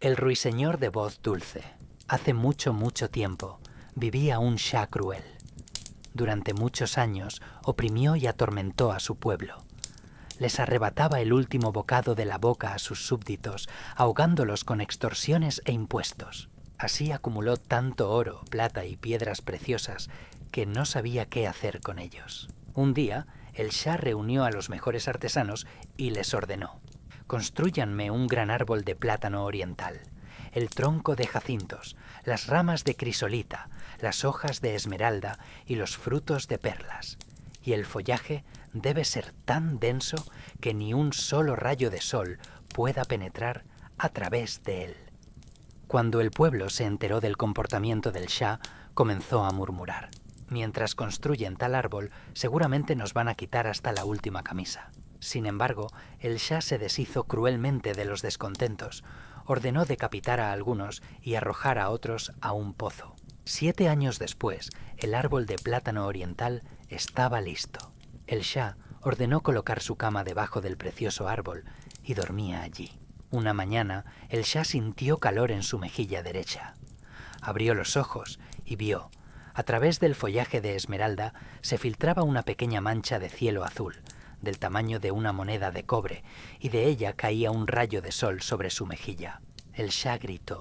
El ruiseñor de voz dulce. Hace mucho, mucho tiempo, vivía un Shah cruel. Durante muchos años oprimió y atormentó a su pueblo. Les arrebataba el último bocado de la boca a sus súbditos, ahogándolos con extorsiones e impuestos. Así acumuló tanto oro, plata y piedras preciosas que no sabía qué hacer con ellos. Un día, el Shah reunió a los mejores artesanos y les ordenó: «Constrúyanme un gran árbol de plátano oriental, el tronco de jacintos, las ramas de crisolita, las hojas de esmeralda y los frutos de perlas. Y el follaje debe ser tan denso que ni un solo rayo de sol pueda penetrar a través de él». Cuando el pueblo se enteró del comportamiento del Shah, comenzó a murmurar: «Mientras construyen tal árbol, seguramente nos van a quitar hasta la última camisa». Sin embargo, el Shah se deshizo cruelmente de los descontentos, ordenó decapitar a algunos y arrojar a otros a un pozo. 7 años después, el árbol de plátano oriental estaba listo. El Shah ordenó colocar su cama debajo del precioso árbol y dormía allí. Una mañana, el Shah sintió calor en su mejilla derecha. Abrió los ojos y vio, a través del follaje de esmeralda, se filtraba una pequeña mancha de cielo azul, del tamaño de una moneda de cobre, y de ella caía un rayo de sol sobre su mejilla. El Shah gritó: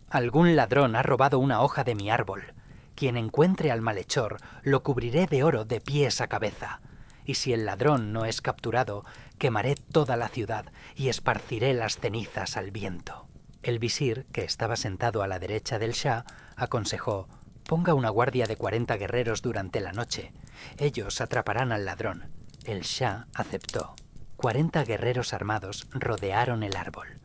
«Algún ladrón ha robado una hoja de mi árbol. Quien encuentre al malhechor lo cubriré de oro de pies a cabeza. Y si el ladrón no es capturado, quemaré toda la ciudad y esparciré las cenizas al viento». El visir, que estaba sentado a la derecha del Shah, aconsejó: «Ponga una guardia de 40 guerreros durante la noche. Ellos atraparán al ladrón». El Shah aceptó. 40 guerreros armados rodearon el árbol.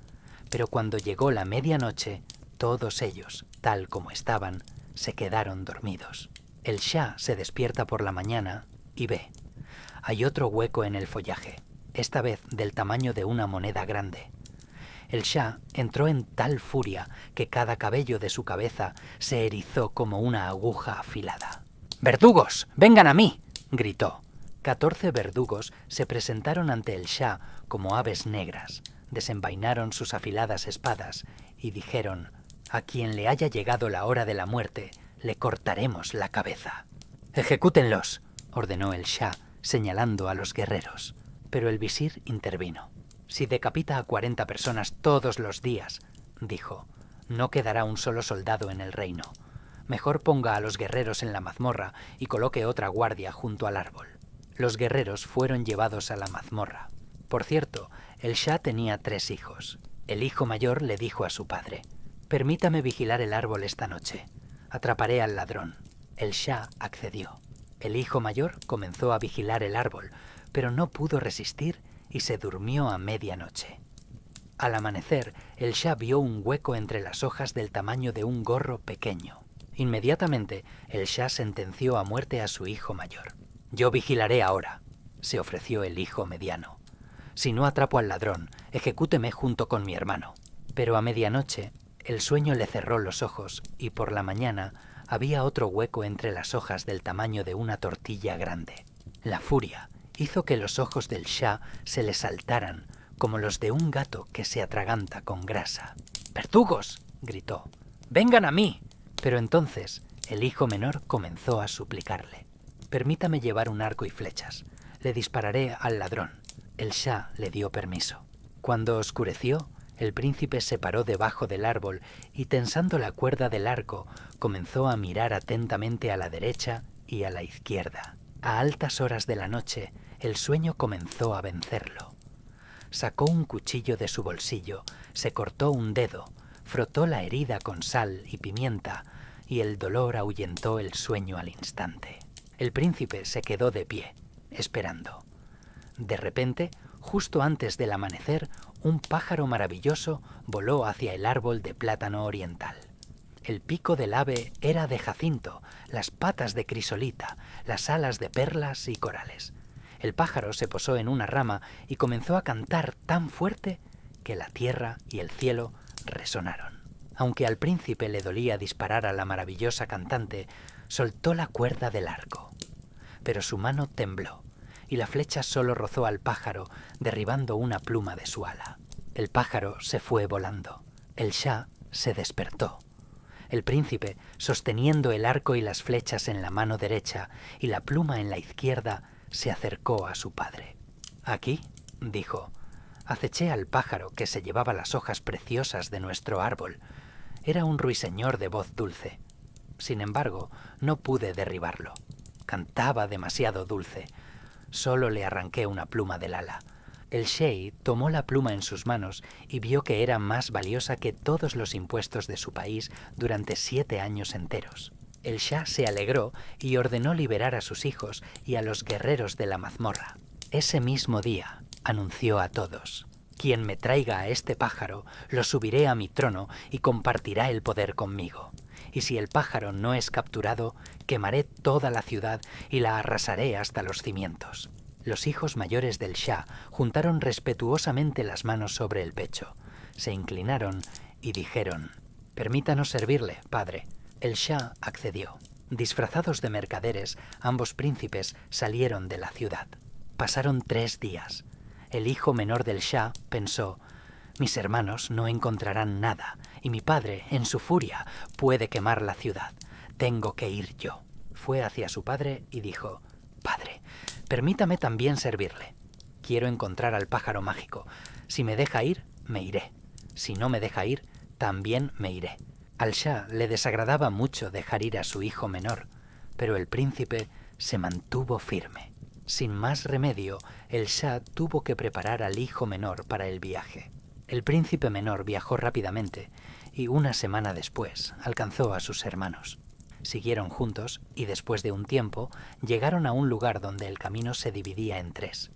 Pero cuando llegó la medianoche, todos ellos, tal como estaban, se quedaron dormidos. El Shah se despierta por la mañana y ve: hay otro hueco en el follaje, esta vez del tamaño de una moneda grande. El Shah entró en tal furia que cada cabello de su cabeza se erizó como una aguja afilada. «¡Verdugos, vengan a mí!», gritó. 14 verdugos se presentaron ante el Shah como aves negras, desenvainaron sus afiladas espadas y dijeron: «A quien le haya llegado la hora de la muerte, le cortaremos la cabeza». «Ejecútenlos», ordenó el Shah, señalando a los guerreros. Pero el visir intervino. «Si decapita a 40 personas todos los días», dijo, «no quedará un solo soldado en el reino. Mejor ponga a los guerreros en la mazmorra y coloque otra guardia junto al árbol». Los guerreros fueron llevados a la mazmorra. Por cierto, el Shah tenía 3 hijos. El hijo mayor le dijo a su padre: «Permítame vigilar el árbol esta noche. Atraparé al ladrón». El Shah accedió. El hijo mayor comenzó a vigilar el árbol, pero no pudo resistir y se durmió a medianoche. Al amanecer, el Shah vio un hueco entre las hojas del tamaño de un gorro pequeño. Inmediatamente, el Shah sentenció a muerte a su hijo mayor. «Yo vigilaré ahora», se ofreció el hijo mediano. «Si no atrapo al ladrón, ejecúteme junto con mi hermano». Pero a medianoche, el sueño le cerró los ojos y por la mañana había otro hueco entre las hojas del tamaño de una tortilla grande. La furia hizo que los ojos del Shah se le saltaran como los de un gato que se atraganta con grasa. «¡Verdugos!», gritó. «¡Vengan a mí!». Pero entonces el hijo menor comenzó a suplicarle: «Permítame llevar un arco y flechas. Le dispararé al ladrón». El Shah le dio permiso. Cuando oscureció, el príncipe se paró debajo del árbol y, tensando la cuerda del arco, comenzó a mirar atentamente a la derecha y a la izquierda. A altas horas de la noche, el sueño comenzó a vencerlo. Sacó un cuchillo de su bolsillo, se cortó un dedo, frotó la herida con sal y pimienta, y el dolor ahuyentó el sueño al instante. El príncipe se quedó de pie, esperando. De repente, justo antes del amanecer, un pájaro maravilloso voló hacia el árbol de plátano oriental. El pico del ave era de jacinto, las patas de crisolita, las alas de perlas y corales. El pájaro se posó en una rama y comenzó a cantar tan fuerte que la tierra y el cielo resonaron. Aunque al príncipe le dolía disparar a la maravillosa cantante, soltó la cuerda del arco. Pero su mano tembló y la flecha solo rozó al pájaro, derribando una pluma de su ala. El pájaro se fue volando. El Shah se despertó. El príncipe, sosteniendo el arco y las flechas en la mano derecha y la pluma en la izquierda, se acercó a su padre. «Aquí», dijo, «aceché al pájaro que se llevaba las hojas preciosas de nuestro árbol. Era un ruiseñor de voz dulce. Sin embargo, no pude derribarlo. Cantaba demasiado dulce. Solo le arranqué una pluma del ala». El sheí tomó la pluma en sus manos y vio que era más valiosa que todos los impuestos de su país durante 7 años enteros. El Shah se alegró y ordenó liberar a sus hijos y a los guerreros de la mazmorra. Ese mismo día anunció a todos: «Quien me traiga a este pájaro, lo subiré a mi trono y compartirá el poder conmigo. Y si el pájaro no es capturado, quemaré toda la ciudad y la arrasaré hasta los cimientos». Los hijos mayores del Shah juntaron respetuosamente las manos sobre el pecho, se inclinaron y dijeron: «Permítanos servirle, padre». El Shah accedió. Disfrazados de mercaderes, ambos príncipes salieron de la ciudad. Pasaron 3 días. El hijo menor del Shah pensó: «Mis hermanos no encontrarán nada, y mi padre, en su furia, puede quemar la ciudad. Tengo que ir yo». Fue hacia su padre y dijo: «Padre, permítame también servirle. Quiero encontrar al pájaro mágico. Si me deja ir, me iré. Si no me deja ir, también me iré». Al Shah le desagradaba mucho dejar ir a su hijo menor, pero el príncipe se mantuvo firme. Sin más remedio, el Shah tuvo que preparar al hijo menor para el viaje. El príncipe menor viajó rápidamente y 1 semana después alcanzó a sus hermanos. Siguieron juntos y después de un tiempo llegaron a un lugar donde el camino se dividía en 3.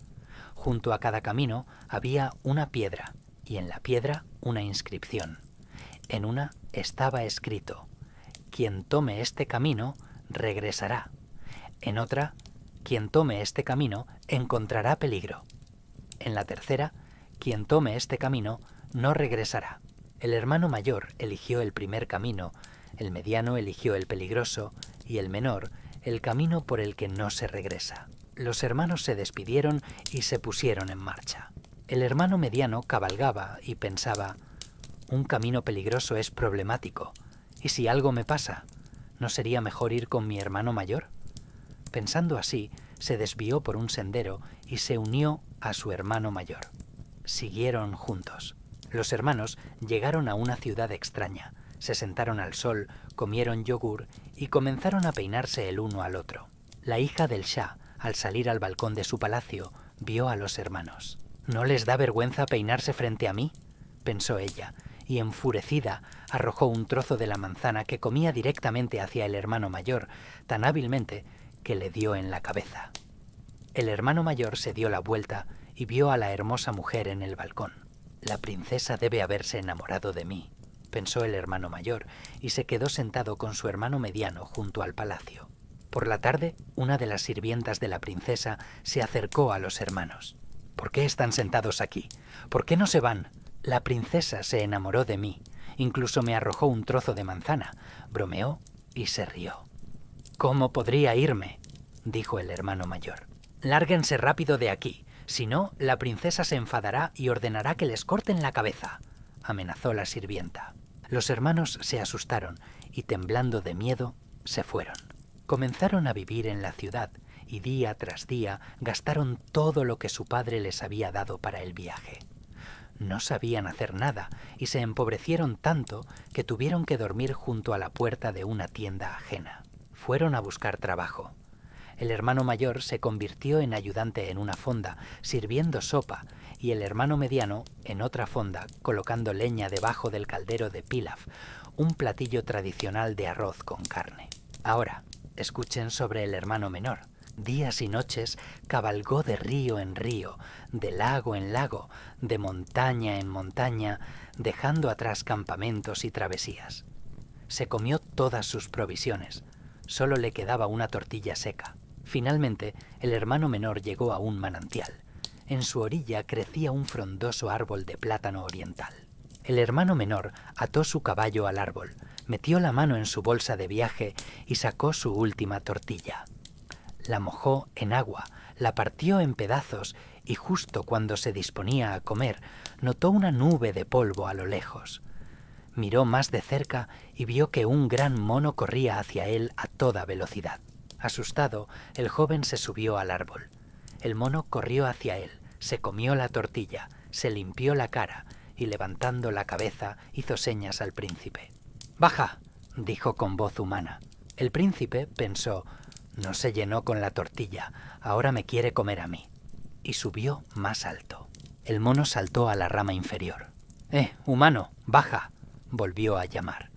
Junto a cada camino había una piedra y en la piedra una inscripción. En una estaba escrito: «Quien tome este camino regresará». En otra: «Quien tome este camino encontrará peligro». En la tercera: «Quien tome este camino no regresará». El hermano mayor eligió el primer camino, el mediano eligió el peligroso y el menor el camino por el que no se regresa. Los hermanos se despidieron y se pusieron en marcha. El hermano mediano cabalgaba y pensaba: «Un camino peligroso es problemático. ¿Y si algo me pasa? ¿No sería mejor ir con mi hermano mayor?». Pensando así, se desvió por un sendero y se unió a su hermano mayor. Siguieron juntos. Los hermanos llegaron a una ciudad extraña, se sentaron al sol, comieron yogur y comenzaron a peinarse el uno al otro. La hija del Shah, al salir al balcón de su palacio, vio a los hermanos. «¿No les da vergüenza peinarse frente a mí?», pensó ella, y enfurecida arrojó un trozo de la manzana que comía directamente hacia el hermano mayor, tan hábilmente que le dio en la cabeza. El hermano mayor se dio la vuelta y vio a la hermosa mujer en el balcón. «La princesa debe haberse enamorado de mí», pensó el hermano mayor, y se quedó sentado con su hermano mediano junto al palacio. Por la tarde, una de las sirvientas de la princesa se acercó a los hermanos. «¿Por qué están sentados aquí? ¿Por qué no se van?». «La princesa se enamoró de mí, incluso me arrojó un trozo de manzana», bromeó y se rió. «¿Cómo podría irme?», dijo el hermano mayor. «Lárguense rápido de aquí, si no, la princesa se enfadará y ordenará que les corten la cabeza», amenazó la sirvienta. Los hermanos se asustaron y, temblando de miedo, se fueron. Comenzaron a vivir en la ciudad y día tras día gastaron todo lo que su padre les había dado para el viaje. No sabían hacer nada y se empobrecieron tanto que tuvieron que dormir junto a la puerta de una tienda ajena. Fueron a buscar trabajo. El hermano mayor se convirtió en ayudante en una fonda, sirviendo sopa, y el hermano mediano en otra fonda, colocando leña debajo del caldero de pilaf, un platillo tradicional de arroz con carne. Ahora, escuchen sobre el hermano menor. Días y noches cabalgó de río en río, de lago en lago, de montaña en montaña, dejando atrás campamentos y travesías. Se comió todas sus provisiones. Solo le quedaba una tortilla seca. Finalmente, el hermano menor llegó a un manantial. En su orilla crecía un frondoso árbol de plátano oriental. El hermano menor ató su caballo al árbol, metió la mano en su bolsa de viaje y sacó su última tortilla. La mojó en agua, la partió en pedazos y justo cuando se disponía a comer, notó una nube de polvo a lo lejos. Miró más de cerca y vio que un gran mono corría hacia él a toda velocidad. Asustado, el joven se subió al árbol. El mono corrió hacia él, se comió la tortilla, se limpió la cara y levantando la cabeza hizo señas al príncipe. «¡Baja!», dijo con voz humana. El príncipe pensó: «No se llenó con la tortilla, ahora me quiere comer a mí». Y subió más alto. El mono saltó a la rama inferior. Humano, baja», volvió a llamar.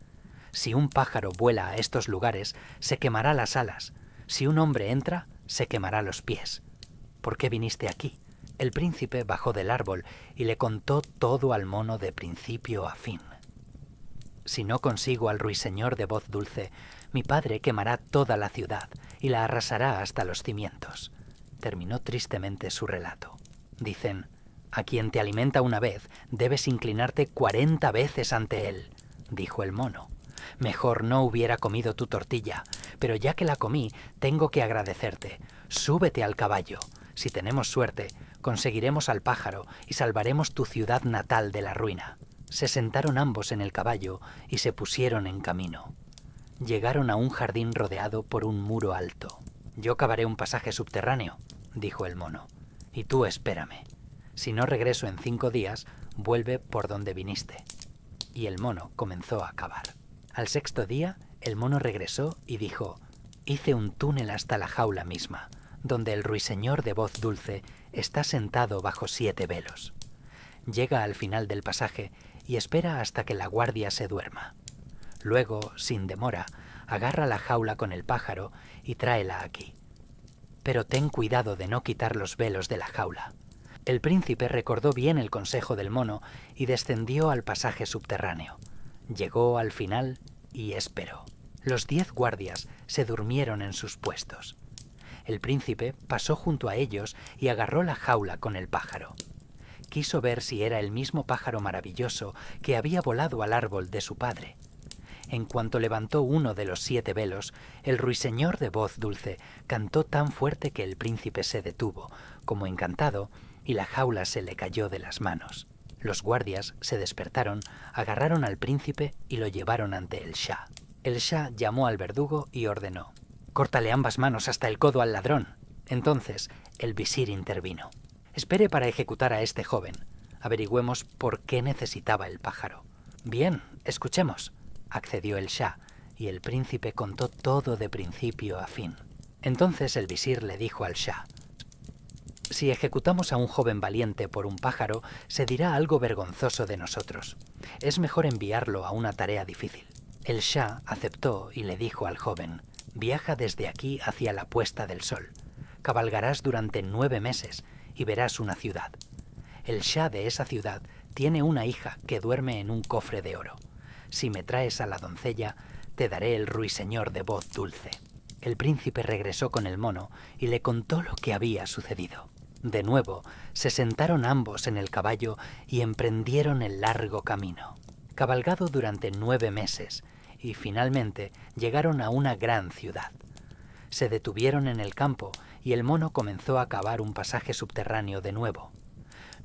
«Si un pájaro vuela a estos lugares, se quemará las alas. Si un hombre entra, se quemará los pies. ¿Por qué viniste aquí?». El príncipe bajó del árbol y le contó todo al mono de principio a fin. «Si no consigo al ruiseñor de voz dulce, mi padre quemará toda la ciudad y la arrasará hasta los cimientos». Terminó tristemente su relato. Dicen: «A quien te alimenta una vez, debes inclinarte 40 veces ante él», dijo el mono. «Mejor no hubiera comido tu tortilla, pero ya que la comí, tengo que agradecerte. Súbete al caballo. Si tenemos suerte, conseguiremos al pájaro y salvaremos tu ciudad natal de la ruina». Se sentaron ambos en el caballo y se pusieron en camino. Llegaron a un jardín rodeado por un muro alto. «Yo cavaré un pasaje subterráneo», dijo el mono, «y tú espérame. Si no regreso en 5 días, vuelve por donde viniste». Y el mono comenzó a cavar. Al 6.º día, el mono regresó y dijo: «Hice un túnel hasta la jaula misma, donde el ruiseñor de voz dulce está sentado bajo 7 velos. Llega al final del pasaje y espera hasta que la guardia se duerma. Luego, sin demora, agarra la jaula con el pájaro y tráela aquí. Pero ten cuidado de no quitar los velos de la jaula». El príncipe recordó bien el consejo del mono y descendió al pasaje subterráneo. Llegó al final y esperó. Los 10 guardias se durmieron en sus puestos. El príncipe pasó junto a ellos y agarró la jaula con el pájaro. Quiso ver si era el mismo pájaro maravilloso que había volado al árbol de su padre. En cuanto levantó uno de los 7 velos, el ruiseñor de voz dulce cantó tan fuerte que el príncipe se detuvo, como encantado, y la jaula se le cayó de las manos. Los guardias se despertaron, agarraron al príncipe y lo llevaron ante el Shah. El Shah llamó al verdugo y ordenó: «Córtale ambas manos hasta el codo al ladrón». Entonces el visir intervino: «Espere para ejecutar a este joven. Averigüemos por qué necesitaba el pájaro». «Bien, escuchemos», accedió el Shah, y el príncipe contó todo de principio a fin. Entonces el visir le dijo al Shah: «Si ejecutamos a un joven valiente por un pájaro, se dirá algo vergonzoso de nosotros. Es mejor enviarlo a una tarea difícil». El Shah aceptó y le dijo al joven: «Viaja desde aquí hacia la puesta del sol. Cabalgarás durante 9 meses y verás una ciudad. El Shah de esa ciudad tiene una hija que duerme en un cofre de oro. Si me traes a la doncella, te daré el ruiseñor de voz dulce». El príncipe regresó con el mono y le contó lo que había sucedido. De nuevo, se sentaron ambos en el caballo y emprendieron el largo camino. Cabalgado durante 9 meses, y finalmente llegaron a una gran ciudad. Se detuvieron en el campo y el mono comenzó a cavar un pasaje subterráneo de nuevo.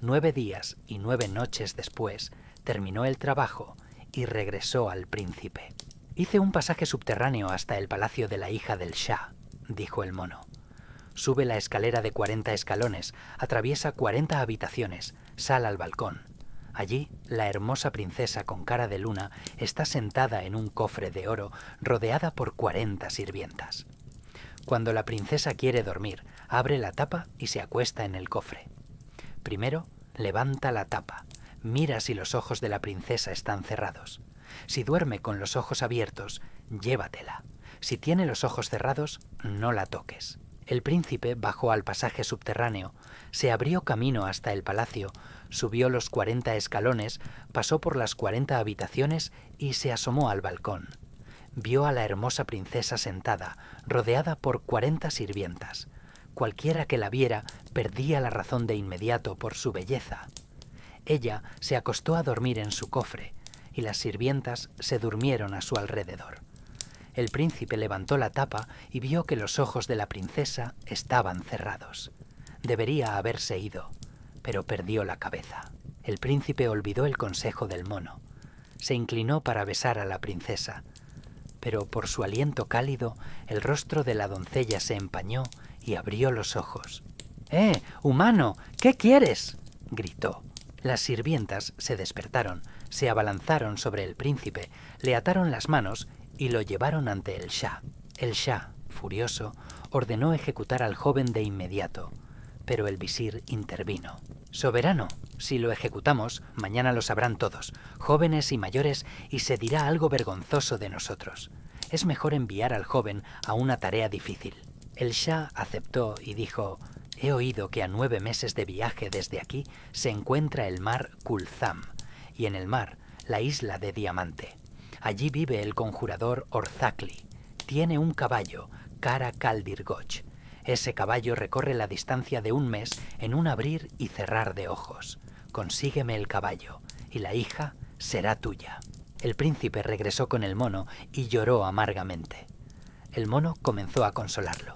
9 días y 9 noches después, terminó el trabajo y regresó al príncipe. «Hice un pasaje subterráneo hasta el palacio de la hija del Shah», dijo el mono. «Sube la escalera de 40 escalones, atraviesa 40 habitaciones, sal al balcón. Allí, la hermosa princesa con cara de luna está sentada en un cofre de oro rodeada por 40 sirvientas. Cuando la princesa quiere dormir, abre la tapa y se acuesta en el cofre. Primero, levanta la tapa, mira si los ojos de la princesa están cerrados. Si duerme con los ojos abiertos, llévatela. Si tiene los ojos cerrados, no la toques». El príncipe bajó al pasaje subterráneo, se abrió camino hasta el palacio, subió los 40 escalones, pasó por las 40 habitaciones y se asomó al balcón. Vio a la hermosa princesa sentada, rodeada por 40 sirvientas. Cualquiera que la viera perdía la razón de inmediato por su belleza. Ella se acostó a dormir en su cofre, y las sirvientas se durmieron a su alrededor. El príncipe levantó la tapa y vio que los ojos de la princesa estaban cerrados. Debería haberse ido, pero perdió la cabeza. El príncipe olvidó el consejo del mono. se inclinó para besar a la princesa, pero por su aliento cálido el rostro de la doncella se empañó y abrió los ojos. Humano! ¿Qué quieres?, gritó. Las sirvientas se despertaron, se abalanzaron sobre el príncipe, le ataron las manos y lo llevaron ante el Shah. El Shah, furioso, ordenó ejecutar al joven de inmediato, pero el visir intervino. «Soberano, si lo ejecutamos, mañana lo sabrán todos, jóvenes y mayores, y se dirá algo vergonzoso de nosotros. Es mejor enviar al joven a una tarea difícil». El Shah aceptó y dijo: «He oído que a 9 meses de viaje desde aquí se encuentra el mar Kulzam, y en el mar la isla de Diamante. Allí vive el conjurador Orzakli. Tiene un caballo, Kara Kaldirgoch. Ese caballo recorre la distancia de 1 mes en un abrir y cerrar de ojos. Consígueme el caballo, y la hija será tuya». El príncipe regresó con el mono y lloró amargamente. El mono comenzó a consolarlo.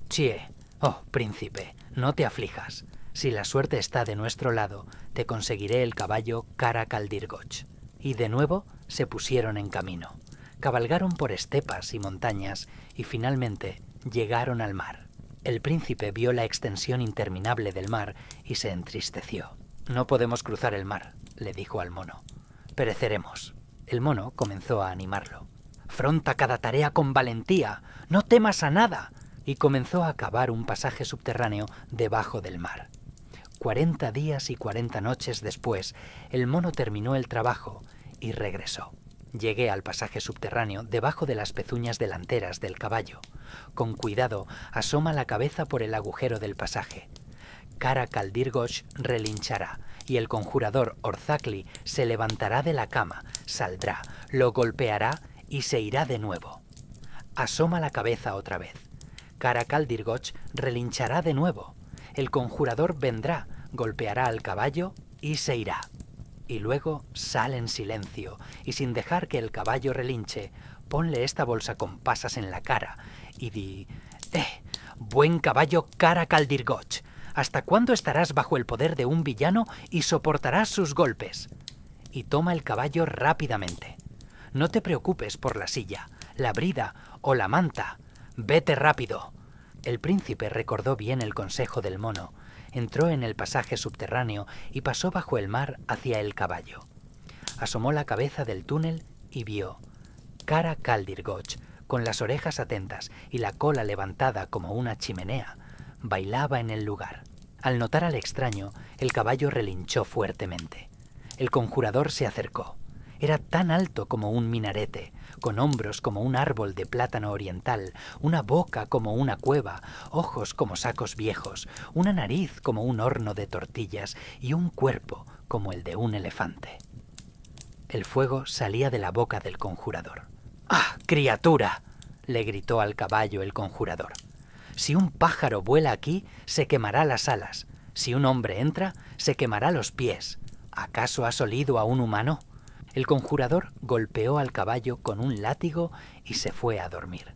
«Chie, oh príncipe, no te aflijas. Si la suerte está de nuestro lado, te conseguiré el caballo Kara Kaldirgoch». Y de nuevo se pusieron en camino. Cabalgaron por estepas y montañas y finalmente llegaron al mar. El príncipe vio la extensión interminable del mar y se entristeció. «No podemos cruzar el mar», le dijo al mono. «Pereceremos». El mono comenzó a animarlo. «Afronta cada tarea con valentía, no temas a nada», y comenzó a cavar un pasaje subterráneo debajo del mar. 40 días y 40 noches después, el mono terminó el trabajo y regresó. Llegué al pasaje subterráneo debajo de las pezuñas delanteras del caballo. Con cuidado, asoma la cabeza por el agujero del pasaje. Kara Kaldirgoch relinchará, y el conjurador Orzakli se levantará de la cama, saldrá, lo golpeará y se irá de nuevo. Asoma la cabeza otra vez. Kara Kaldirgoch relinchará de nuevo. El conjurador vendrá, golpeará al caballo y se irá. Y luego sal en silencio y sin dejar que el caballo relinche, ponle esta bolsa con pasas en la cara y di: buen caballo Kara Kaldirgoch, ¿hasta cuándo estarás bajo el poder de un villano y soportarás sus golpes? Y toma el caballo rápidamente. No te preocupes por la silla, la brida o la manta. Vete rápido». El príncipe recordó bien el consejo del mono, entró en el pasaje subterráneo y pasó bajo el mar hacia el caballo. Asomó la cabeza del túnel y vio Kara Kaldirgoch, con las orejas atentas y la cola levantada como una chimenea, bailaba en el lugar. Al notar al extraño, el caballo relinchó fuertemente. El conjurador se acercó. Era tan alto como un minarete, con hombros como un árbol de plátano oriental, una boca como una cueva, ojos como sacos viejos, una nariz como un horno de tortillas y un cuerpo como el de un elefante. El fuego salía de la boca del conjurador. «¡Ah, criatura!», le gritó al caballo el conjurador. «Si un pájaro vuela aquí, se quemará las alas. Si un hombre entra, se quemará los pies. ¿Acaso has olido a un humano?». El conjurador golpeó al caballo con un látigo y se fue a dormir.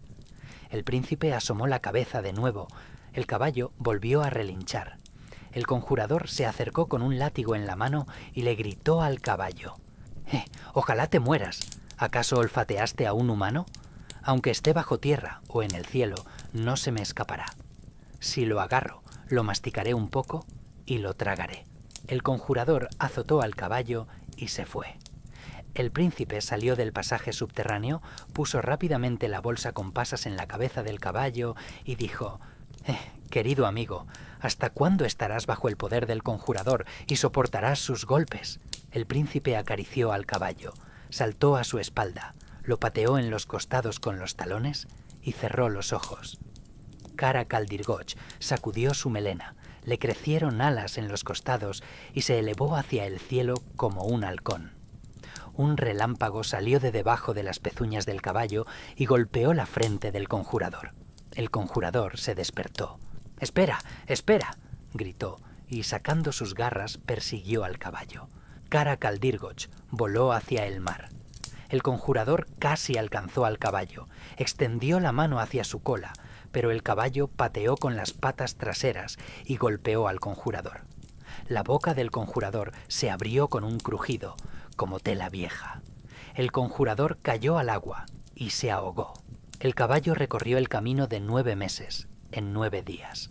El príncipe asomó la cabeza de nuevo. El caballo volvió a relinchar. El conjurador se acercó con un látigo en la mano y le gritó al caballo: «Ojalá te mueras. ¿Acaso olfateaste a un humano? Aunque esté bajo tierra o en el cielo, no se me escapará. Si lo agarro, lo masticaré un poco y lo tragaré». El conjurador azotó al caballo y se fue. El príncipe salió del pasaje subterráneo, puso rápidamente la bolsa con pasas en la cabeza del caballo y dijo: «Querido amigo, ¿hasta cuándo estarás bajo el poder del conjurador y soportarás sus golpes?». El príncipe acarició al caballo, saltó a su espalda, lo pateó en los costados con los talones y cerró los ojos. Kara Kaldirgoch sacudió su melena, le crecieron alas en los costados y se elevó hacia el cielo como un halcón. Un relámpago salió de debajo de las pezuñas del caballo y golpeó la frente del conjurador. El conjurador se despertó. «¡Espera, espera!», gritó, y sacando sus garras persiguió al caballo. Kara Kaldirgoch voló hacia el mar. El conjurador casi alcanzó al caballo, extendió la mano hacia su cola, pero el caballo pateó con las patas traseras y golpeó al conjurador. La boca del conjurador se abrió con un crujido, como tela vieja. el conjurador cayó al agua y se ahogó. El caballo recorrió el camino de 9 meses, en 9 días.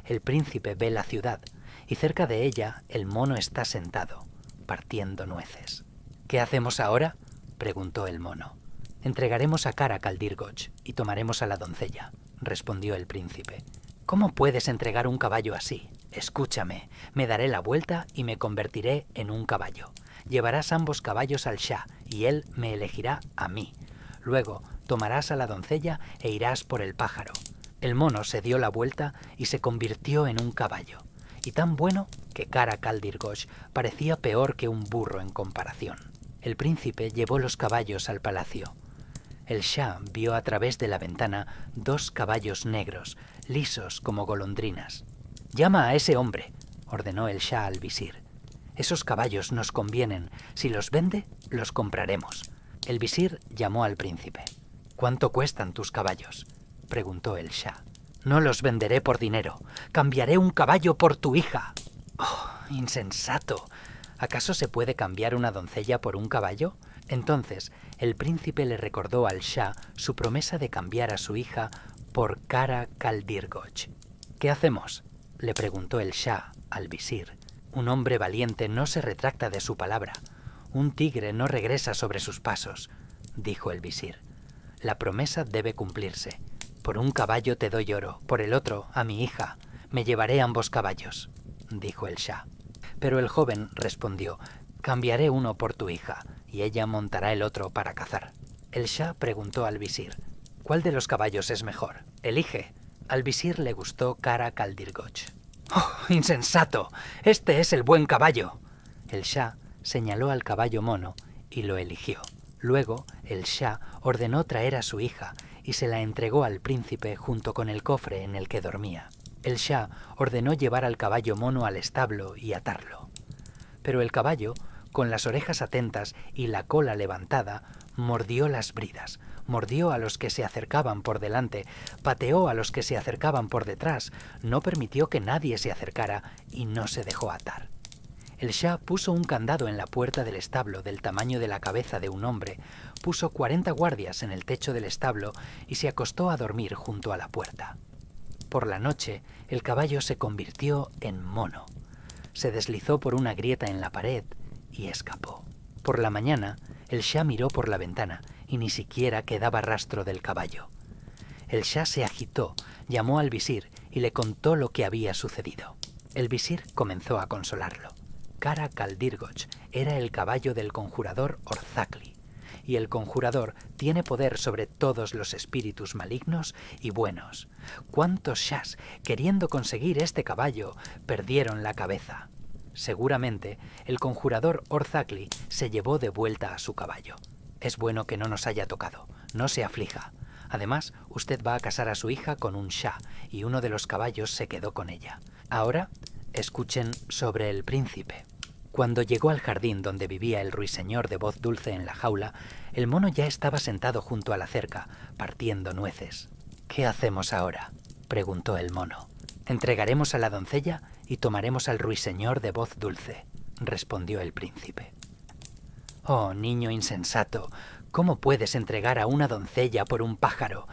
El príncipe ve la ciudad y cerca de ella el mono está sentado, partiendo nueces. «¿Qué hacemos ahora?», preguntó el mono. «Entregaremos a Kara Kaldirgoch y tomaremos a la doncella», respondió el príncipe. «¿Cómo puedes entregar un caballo así? Escúchame, me daré la vuelta y me convertiré en un caballo. Llevarás ambos caballos al Shah y él me elegirá a mí. Luego tomarás a la doncella e irás por el pájaro». El mono se dio la vuelta y se convirtió en un caballo, y tan bueno que Kara Kaldirgoch parecía peor que un burro en comparación. El príncipe llevó los caballos al palacio. El Shah vio a través de la ventana 2 caballos negros, lisos como golondrinas. «Llama a ese hombre», ordenó el Shah al visir. «Esos caballos nos convienen. Si los vende, los compraremos». El visir llamó al príncipe. «¿Cuánto cuestan tus caballos?», preguntó el Shah. «No los venderé por dinero. Cambiaré un caballo por tu hija». «Oh, insensato. ¿Acaso se puede cambiar una doncella por un caballo?». Entonces el príncipe le recordó al Shah su promesa de cambiar a su hija por Kara Kaldirgoch. «¿Qué hacemos?», le preguntó el Shah al visir. «Un hombre valiente no se retracta de su palabra. Un tigre no regresa sobre sus pasos», dijo el visir. «La promesa debe cumplirse. Por un caballo te doy oro, por el otro a mi hija. Me llevaré ambos caballos», dijo el Shah. Pero el joven respondió: «Cambiaré uno por tu hija, y ella montará el otro para cazar». El Shah preguntó al visir: «¿Cuál de los caballos es mejor? Elige». Al visir le gustó Kara Kaldirgoch. «¡Oh, insensato! Este es el buen caballo». El Shah señaló al caballo mono y lo eligió. Luego el Shah ordenó traer a su hija y se la entregó al príncipe junto con el cofre en el que dormía. El Shah ordenó llevar al caballo mono al establo y atarlo. Pero el caballo, con las orejas atentas y la cola levantada, mordió las bridas, mordió a los que se acercaban por delante, pateó a los que se acercaban por detrás, no permitió que nadie se acercara y no se dejó atar. El Shah puso un candado en la puerta del establo del tamaño de la cabeza de un hombre, puso 40 guardias en el techo del establo y se acostó a dormir junto a la puerta. Por la noche, el caballo se convirtió en mono. Se deslizó por una grieta en la pared y escapó. Por la mañana, el Shah miró por la ventana y ni siquiera quedaba rastro del caballo. El Shah se agitó, llamó al visir y le contó lo que había sucedido. El visir comenzó a consolarlo. Kara Kaldirgoch era el caballo del conjurador Orzakli, y el conjurador tiene poder sobre todos los espíritus malignos y buenos. ¿Cuántos Shahs, queriendo conseguir este caballo, perdieron la cabeza? Seguramente el conjurador Orzakli se llevó de vuelta a su caballo. Es bueno que no nos haya tocado, no se aflija. Además, usted va a casar a su hija con un Shah, y uno de los caballos se quedó con ella. Ahora, escuchen sobre el príncipe. Cuando llegó al jardín donde vivía el ruiseñor de voz dulce en la jaula, el mono ya estaba sentado junto a la cerca, partiendo nueces. «¿Qué hacemos ahora?», preguntó el mono. «Entregaremos a la doncella y tomaremos al ruiseñor de voz dulce», respondió el príncipe. «Oh, niño insensato, ¿cómo puedes entregar a una doncella por un pájaro?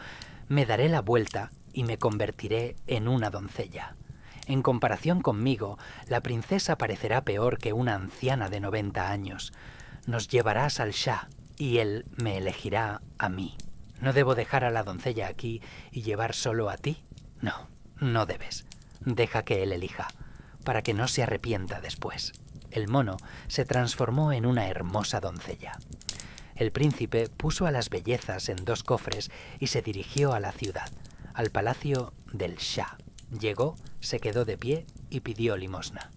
Me daré la vuelta y me convertiré en una doncella. En comparación conmigo, la princesa parecerá peor que una anciana de 90 años. Nos llevarás al Shah y él me elegirá a mí. ¿No debo dejar a la doncella aquí y llevar solo a ti? No, no debes. Deja que él elija, para que no se arrepienta después». El mono se transformó en una hermosa doncella. El príncipe puso a las bellezas en 2 cofres y se dirigió a la ciudad, al palacio del Shah. Llegó, se quedó de pie y pidió limosna.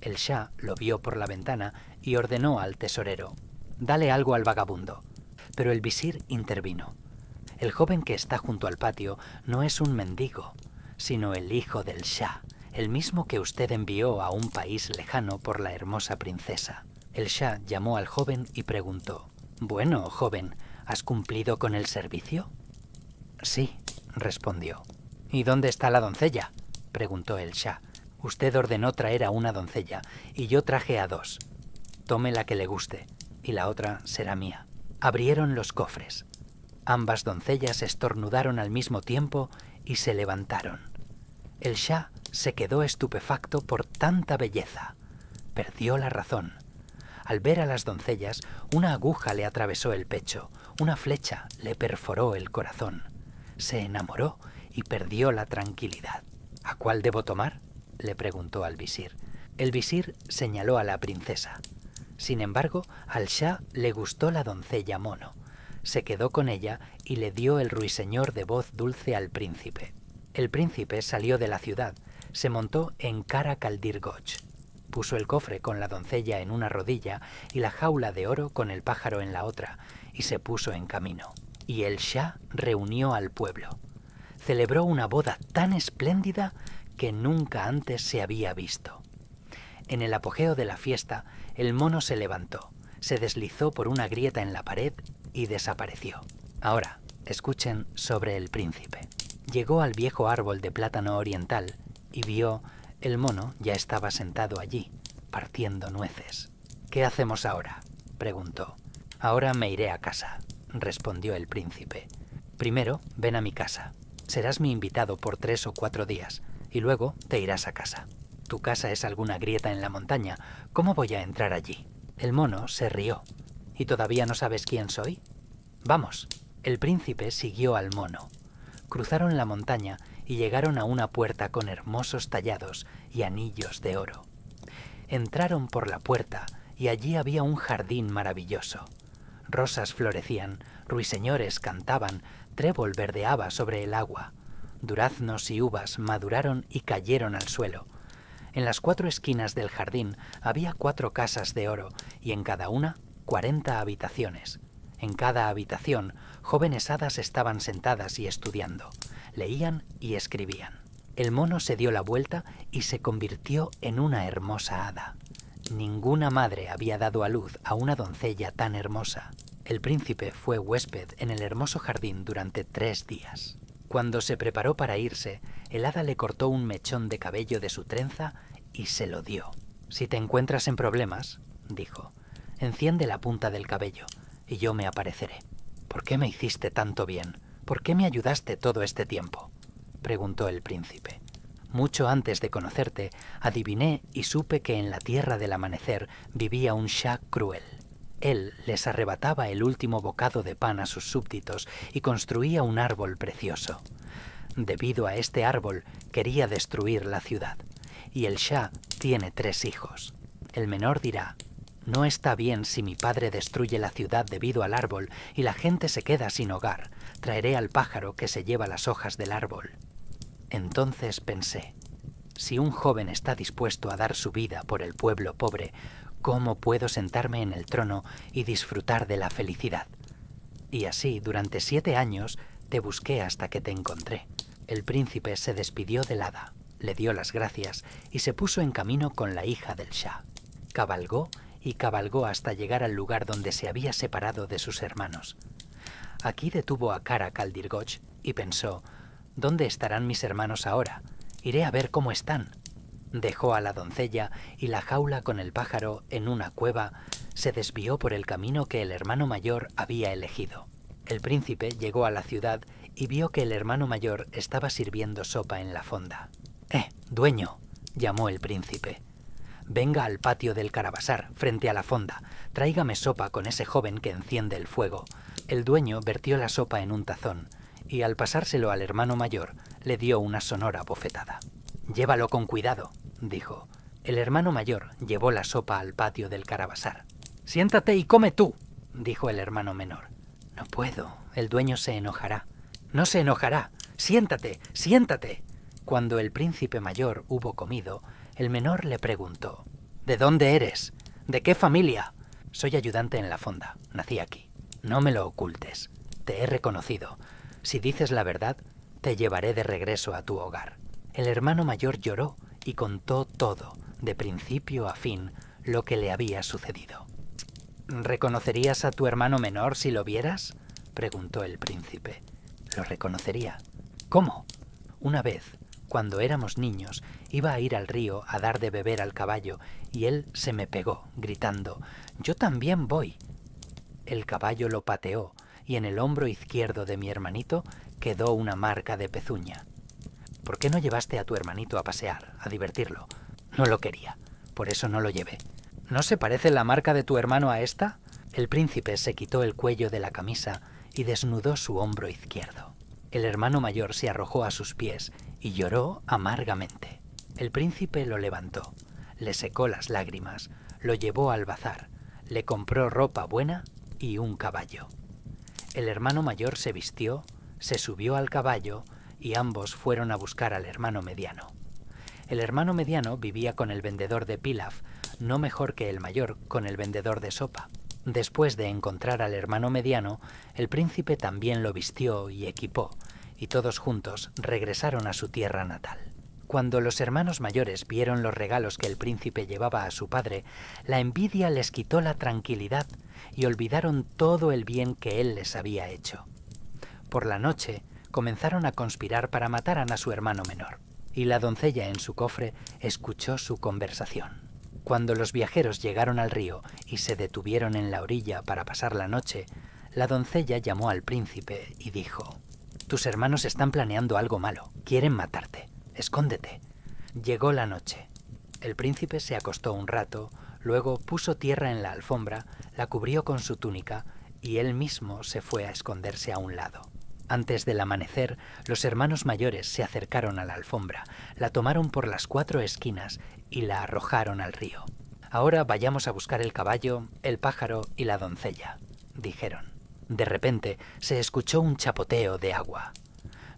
El Shah lo vio por la ventana y ordenó al tesorero: «Dale algo al vagabundo». Pero el visir intervino: «El joven que está junto al patio no es un mendigo, sino el hijo del Shah, el mismo que usted envió a un país lejano por la hermosa princesa». El Shah llamó al joven y preguntó: «Bueno, joven, ¿has cumplido con el servicio?». «Sí», respondió. «¿Y dónde está la doncella?», preguntó el Shah. «Usted ordenó traer a una doncella y yo traje a 2. Tome la que le guste y la otra será mía». Abrieron los cofres. Ambas doncellas estornudaron al mismo tiempo y se levantaron. El Shah se quedó estupefacto por tanta belleza. Perdió la razón. Al ver a las doncellas, una aguja le atravesó el pecho, una flecha le perforó el corazón. Se enamoró y perdió la tranquilidad. ¿A cuál debo tomar?, le preguntó al visir. El visir señaló a la princesa. Sin embargo, al Shah le gustó la doncella mono. Se quedó con ella y le dio el ruiseñor de voz dulce al príncipe. El príncipe salió de la ciudad, se montó en Kara Kaldir Goch. Puso el cofre con la doncella en una rodilla y la jaula de oro con el pájaro en la otra, y se puso en camino. Y el Shah reunió al pueblo. Celebró una boda tan espléndida que nunca antes se había visto. En el apogeo de la fiesta, el mono se levantó, se deslizó por una grieta en la pared y desapareció. Ahora, escuchen sobre el príncipe. Llegó al viejo árbol de plátano oriental y vio... El mono ya estaba sentado allí, partiendo nueces. «¿Qué hacemos ahora?», preguntó. «Ahora me iré a casa», respondió el príncipe. «Primero, ven a mi casa. Serás mi invitado por 3 o 4 días, y luego te irás a casa. Tu casa es alguna grieta en la montaña. ¿Cómo voy a entrar allí?». El mono se rió. «¿Y todavía no sabes quién soy? Vamos». El príncipe siguió al mono. Cruzaron la montaña y llegaron a una puerta con hermosos tallados y anillos de oro. Entraron por la puerta y allí había un jardín maravilloso. Rosas florecían, ruiseñores cantaban, trébol verdeaba sobre el agua. Duraznos y uvas maduraron y cayeron al suelo. En las 4 esquinas del jardín había 4 casas de oro y en cada una 40 habitaciones. En cada habitación, jóvenes hadas estaban sentadas y estudiando. Leían y escribían. El mono se dio la vuelta y se convirtió en una hermosa hada. Ninguna madre había dado a luz a una doncella tan hermosa. El príncipe fue huésped en el hermoso jardín durante 3 días. Cuando se preparó para irse, el hada le cortó un mechón de cabello de su trenza y se lo dio. «Si te encuentras en problemas», dijo, «enciende la punta del cabello y yo me apareceré». «¿Por qué me hiciste tanto bien? ¿Por qué me ayudaste todo este tiempo?», preguntó el príncipe. «Mucho antes de conocerte, adiviné y supe que en la tierra del amanecer vivía un Shah cruel. Él les arrebataba el último bocado de pan a sus súbditos y construía un árbol precioso. Debido a este árbol, quería destruir la ciudad. Y el Shah tiene 3 hijos. El menor dirá: «No está bien si mi padre destruye la ciudad debido al árbol y la gente se queda sin hogar. Traeré al pájaro que se lleva las hojas del árbol». Entonces pensé, si un joven está dispuesto a dar su vida por el pueblo pobre, ¿cómo puedo sentarme en el trono y disfrutar de la felicidad? Y así, durante 7 años, te busqué hasta que te encontré. El príncipe se despidió del hada, le dio las gracias y se puso en camino con la hija del Shah. Cabalgó y cabalgó hasta llegar al lugar donde se había separado de sus hermanos. Aquí detuvo a Kara Kaldir Goch y pensó: «¿Dónde estarán mis hermanos ahora? Iré a ver cómo están». Dejó a la doncella y la jaula con el pájaro en una cueva. Se desvió por el camino que el hermano mayor había elegido. El príncipe llegó a la ciudad y vio que el hermano mayor estaba sirviendo sopa en la fonda. Dueño», llamó el príncipe. «Venga al patio del caravasar, frente a la fonda. Tráigame sopa con ese joven que enciende el fuego». El dueño vertió la sopa en un tazón y al pasárselo al hermano mayor le dio una sonora bofetada. «Llévalo con cuidado», dijo. El hermano mayor llevó la sopa al patio del caravasar. «Siéntate y come tú», dijo el hermano menor. «No puedo, el dueño se enojará». «No se enojará. Siéntate, siéntate». Cuando el príncipe mayor hubo comido, el menor le preguntó: «¿De dónde eres? ¿De qué familia?». «Soy ayudante en la fonda. Nací aquí». «No me lo ocultes. Te he reconocido. Si dices la verdad, te llevaré de regreso a tu hogar». El hermano mayor lloró y contó todo, de principio a fin, lo que le había sucedido. «¿Reconocerías a tu hermano menor si lo vieras?», preguntó el príncipe. «Lo reconocería». «¿Cómo?». «Una vez, cuando éramos niños, iba a ir al río a dar de beber al caballo y él se me pegó, gritando: «Yo también voy». El caballo lo pateó y en el hombro izquierdo de mi hermanito quedó una marca de pezuña. ¿Por qué no llevaste a tu hermanito a pasear, a divertirlo? No lo quería, por eso no lo llevé. ¿No se parece la marca de tu hermano a esta? El príncipe se quitó el cuello de la camisa y desnudó su hombro izquierdo. El hermano mayor se arrojó a sus pies y lloró amargamente. El príncipe lo levantó, le secó las lágrimas, lo llevó al bazar, le compró ropa buena y un caballo. El hermano mayor se vistió, se subió al caballo y ambos fueron a buscar al hermano mediano. El hermano mediano vivía con el vendedor de pilaf, no mejor que el mayor con el vendedor de sopa. Después de encontrar al hermano mediano, el príncipe también lo vistió y equipó, y todos juntos regresaron a su tierra natal. Cuando los hermanos mayores vieron los regalos que el príncipe llevaba a su padre, la envidia les quitó la tranquilidad y olvidaron todo el bien que él les había hecho. Por la noche, comenzaron a conspirar para matar a su hermano menor, y la doncella en su cofre escuchó su conversación. Cuando los viajeros llegaron al río y se detuvieron en la orilla para pasar la noche, la doncella llamó al príncipe y dijo: «Tus hermanos están planeando algo malo, quieren matarte, escóndete». Llegó la noche. El príncipe se acostó un rato, luego puso tierra en la alfombra, la cubrió con su túnica y él mismo se fue a esconderse a un lado. Antes del amanecer, los hermanos mayores se acercaron a la alfombra, la tomaron por las 4 esquinas y la arrojaron al río. «Ahora vayamos a buscar el caballo, el pájaro y la doncella», dijeron. De repente se escuchó un chapoteo de agua.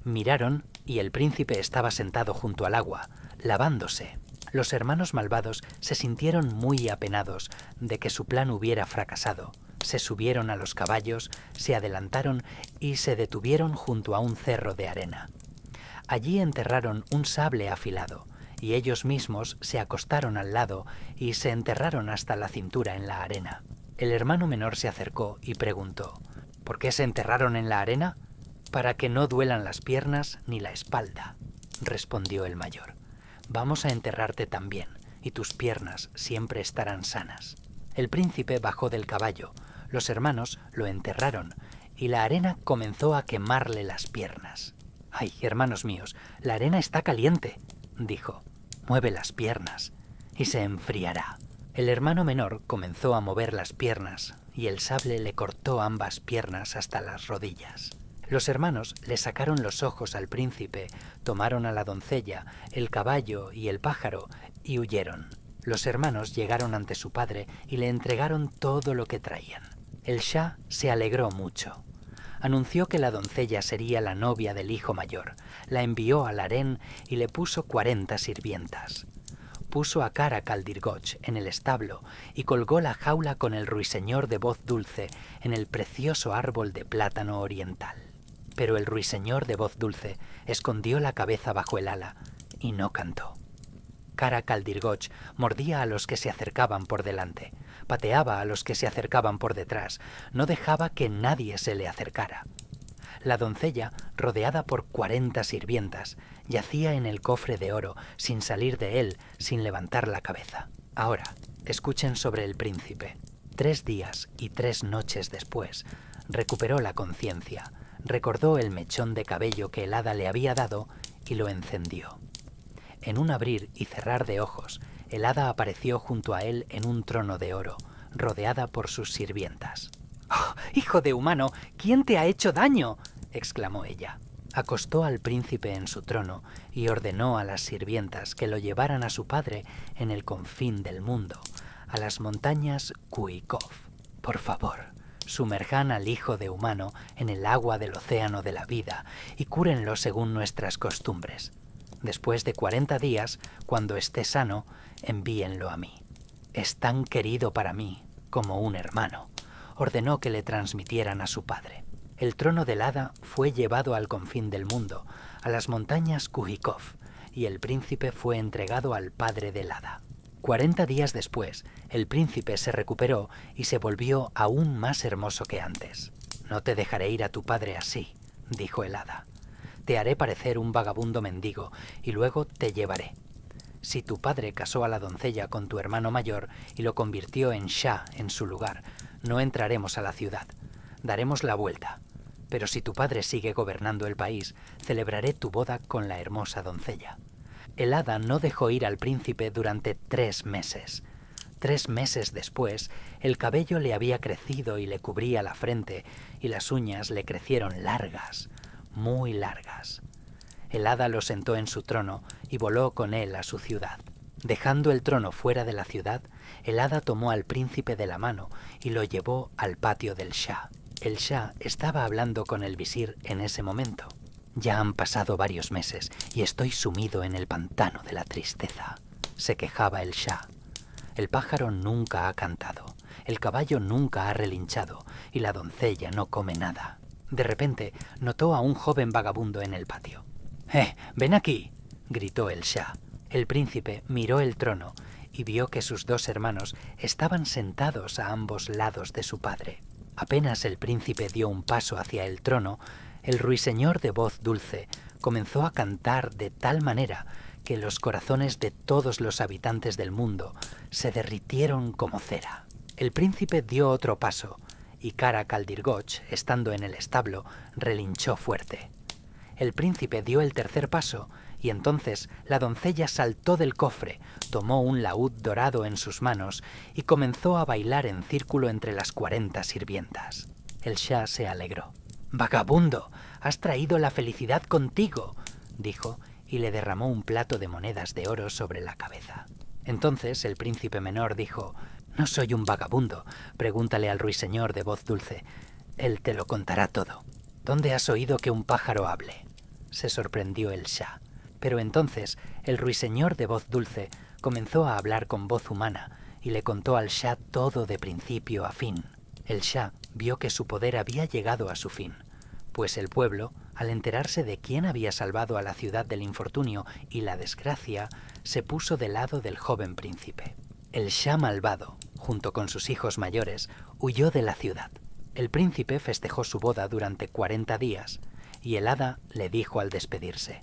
Miraron y el príncipe estaba sentado junto al agua, lavándose. Los hermanos malvados se sintieron muy apenados de que su plan hubiera fracasado. Se subieron a los caballos, se adelantaron y se detuvieron junto a un cerro de arena. Allí enterraron un sable afilado y ellos mismos se acostaron al lado y se enterraron hasta la cintura en la arena. El hermano menor se acercó y preguntó: «¿Por qué se enterraron en la arena?» «Para que no duelan las piernas ni la espalda», respondió el mayor. «Vamos a enterrarte también, y tus piernas siempre estarán sanas». El príncipe bajó del caballo, los hermanos lo enterraron, y la arena comenzó a quemarle las piernas. «Ay, hermanos míos, la arena está caliente», dijo. «Mueve las piernas, y se enfriará». El hermano menor comenzó a mover las piernas, y el sable le cortó ambas piernas hasta las rodillas. Los hermanos le sacaron los ojos al príncipe, tomaron a la doncella, el caballo y el pájaro, y huyeron. Los hermanos llegaron ante su padre y le entregaron todo lo que traían. El Shah se alegró mucho. Anunció que la doncella sería la novia del hijo mayor, la envió al harén y le puso 40 sirvientas. Puso a Kara Kaldirgoch en el establo y colgó la jaula con el ruiseñor de voz dulce en el precioso árbol de plátano oriental. Pero el ruiseñor de voz dulce escondió la cabeza bajo el ala y no cantó. Kara Kaldirgoch mordía a los que se acercaban por delante, pateaba a los que se acercaban por detrás, no dejaba que nadie se le acercara. La doncella, rodeada por 40 sirvientas, yacía en el cofre de oro, sin salir de él, sin levantar la cabeza. Ahora, escuchen sobre el príncipe. 3 días y 3 noches después, recuperó la conciencia, recordó el mechón de cabello que el hada le había dado y lo encendió. En un abrir y cerrar de ojos, el hada apareció junto a él en un trono de oro, rodeada por sus sirvientas. «¡Oh, hijo de humano! ¿Quién te ha hecho daño?», exclamó ella. Acostó al príncipe en su trono y ordenó a las sirvientas que lo llevaran a su padre en el confín del mundo, a las montañas Kuikov. «Por favor, sumerjan al hijo de humano en el agua del océano de la vida y cúrenlo según nuestras costumbres. Después de 40 días, cuando esté sano, envíenlo a mí. Es tan querido para mí como un hermano», ordenó que le transmitieran a su padre. El trono del hada fue llevado al confín del mundo, a las montañas Kuikov, y el príncipe fue entregado al padre del hada. 40 días después, el príncipe se recuperó y se volvió aún más hermoso que antes. «No te dejaré ir a tu padre así», dijo el hada. «Te haré parecer un vagabundo mendigo y luego te llevaré. Si tu padre casó a la doncella con tu hermano mayor y lo convirtió en Shah en su lugar, no entraremos a la ciudad. Daremos la vuelta. Pero si tu padre sigue gobernando el país, celebraré tu boda con la hermosa doncella». El hada no dejó ir al príncipe durante 3 meses. 3 meses después, el cabello le había crecido y le cubría la frente, y las uñas le crecieron largas, muy largas. El hada lo sentó en su trono y voló con él a su ciudad. Dejando el trono fuera de la ciudad, el hada tomó al príncipe de la mano y lo llevó al patio del Shah. El Shah estaba hablando con el visir en ese momento. «Ya han pasado varios meses y estoy sumido en el pantano de la tristeza», se quejaba el Shah. «El pájaro nunca ha cantado, el caballo nunca ha relinchado y la doncella no come nada». De repente notó a un joven vagabundo en el patio. «¡Ven aquí!», gritó el Shah. El príncipe miró el trono y vio que sus 2 hermanos estaban sentados a ambos lados de su padre. Apenas el príncipe dio un paso hacia el trono, el ruiseñor de voz dulce comenzó a cantar de tal manera que los corazones de todos los habitantes del mundo se derritieron como cera. El príncipe dio otro paso y Kara Kaldirgoch, estando en el establo, relinchó fuerte. El príncipe dio el tercer paso y entonces la doncella saltó del cofre, tomó un laúd dorado en sus manos y comenzó a bailar en círculo entre las 40 sirvientas. El Shah se alegró. «¡Vagabundo! ¡Has traído la felicidad contigo!», dijo, y le derramó un plato de monedas de oro sobre la cabeza. Entonces el príncipe menor dijo: «No soy un vagabundo, pregúntale al ruiseñor de voz dulce. Él te lo contará todo». «¿Dónde has oído que un pájaro hable?», se sorprendió el Shah. Pero entonces el ruiseñor de voz dulce comenzó a hablar con voz humana y le contó al Shah todo de principio a fin. El Shah vio que su poder había llegado a su fin, pues el pueblo, al enterarse de quién había salvado a la ciudad del infortunio y la desgracia, se puso del lado del joven príncipe. El Shah malvado, junto con sus hijos mayores, huyó de la ciudad. El príncipe festejó su boda durante 40 días y el hada le dijo al despedirse: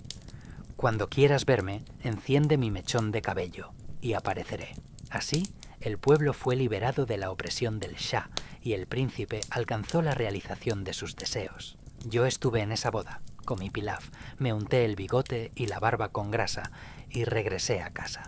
«Cuando quieras verme, enciende mi mechón de cabello y apareceré». Así, el pueblo fue liberado de la opresión del Shah y el príncipe alcanzó la realización de sus deseos. Yo estuve en esa boda, comí pilaf, me unté el bigote y la barba con grasa y regresé a casa.